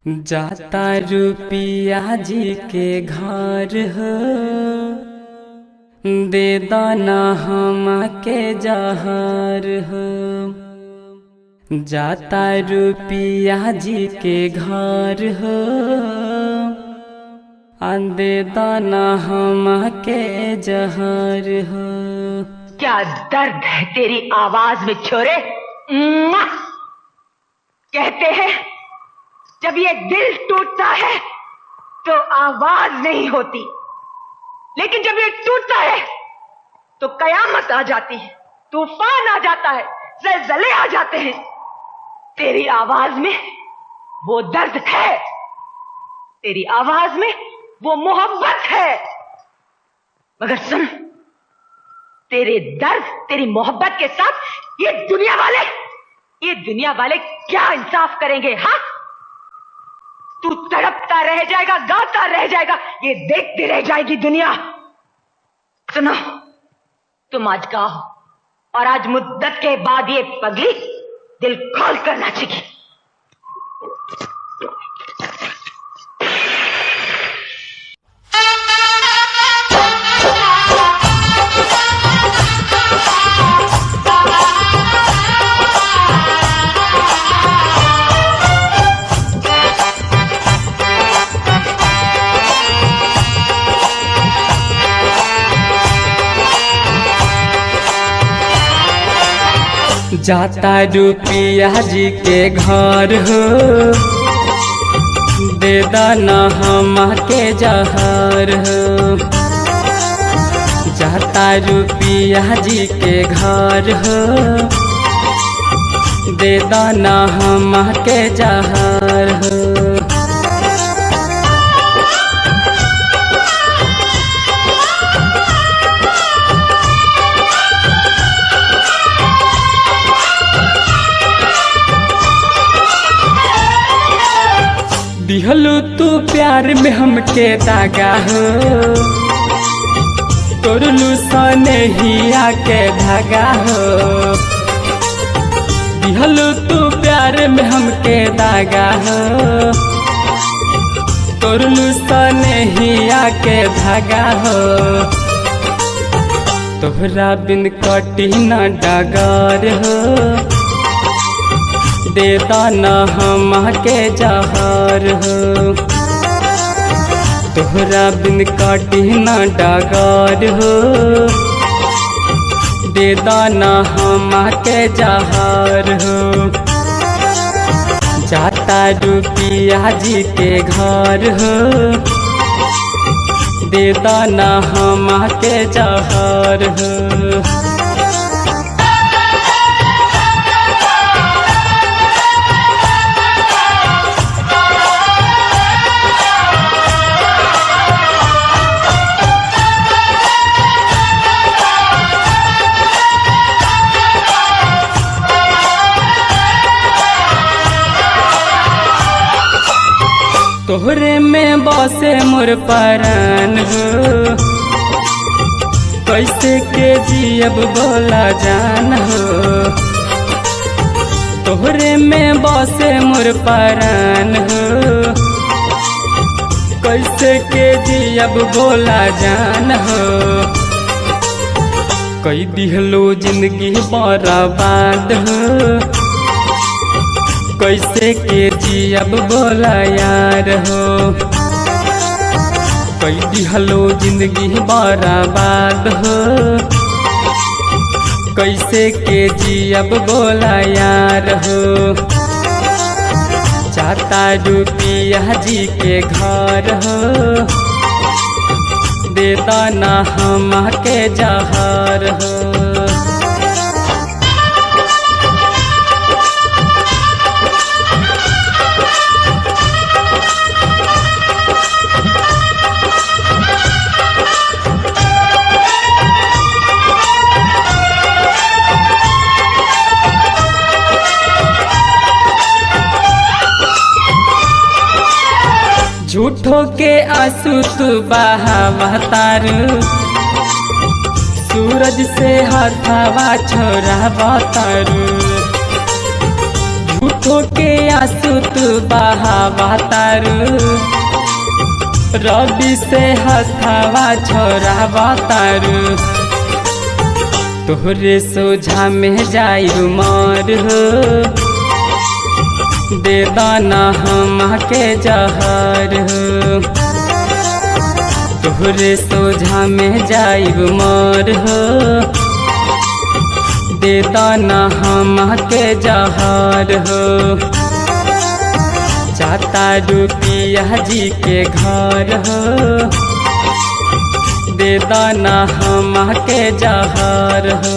जाता रुपिया जी के घर हो, दे दाना हम के जहर हो। जाता रुपिया जी के घर हो, दे दाना हम के जहर हो। क्या दर्द है तेरी आवाज में छोरे। कहते हैं जब ये दिल टूटता है तो आवाज नहीं होती, लेकिन जब ये टूटता है तो कयामत आ जाती है, तूफान आ जाता है, ज़लज़ले आ जाते हैं। तेरी आवाज में वो दर्द है, तेरी आवाज में वो मोहब्बत है। मगर सुन, तेरे दर्द तेरी मोहब्बत के साथ ये दुनिया वाले क्या इंसाफ करेंगे? हाँ, तू तड़पता रह जाएगा, गाता रह जाएगा, ये देखती रह जाएगी दुनिया। सुनो, तुम आज गाओ और आज मुद्दत के बाद ये पगली दिल खोल कर नाचेगी। जाता रुपिया जी के घर हो, दे दाना हम के जहर हो। जाता रुपिया जी के घर हो, दे दाना हम के जहर हो। दिहलू तू प्यार में हमके दागा हो, तोड़लू सनहिया के धागा हो। दिहलू तू प्यार में हमके दागा हो, तोड़लू सनहिया के धागा हो। तोहरा बिन कटी न डगर हो, दे दाना हम के जहर हो। तोहरा बिन काटी न डगर हो, दे दाना हम के जहर हो। जाता रुपिया जी के घर हो, दे दाना हम के जहर हो। तोहरे में बसे मोर परान हो, कैसे के जियब बोला जान हो। तोहरे में बसे मोर परान हो, कैसे के जियब बोला जान हो। कई दिहलो जिंदगी बर्बाद हो, कैसे के जियब बोला यार हो। कई दिहलो जिंदगी बर्बाद हो, कैसे के जियब बोला यार हो। जाता रुपिया जी के घर हो, दे दाना हम के जहर हो। झूठो के आंसू तू बहावतारू, सूरज से हाथवा छोड़ा बतारू। आँखों के आंसू तू बहावा तारू, रवि से हथावा छोड़ावा तारू। तोहरे सोझा में जाई मर हो, दे दाना हम के जहर हो। तोहरे सोझा में जाई मर हो, दे दाना हम के जहर हो। चाहता रुपिया जी के घर हो, दे दाना हम के जहर हो।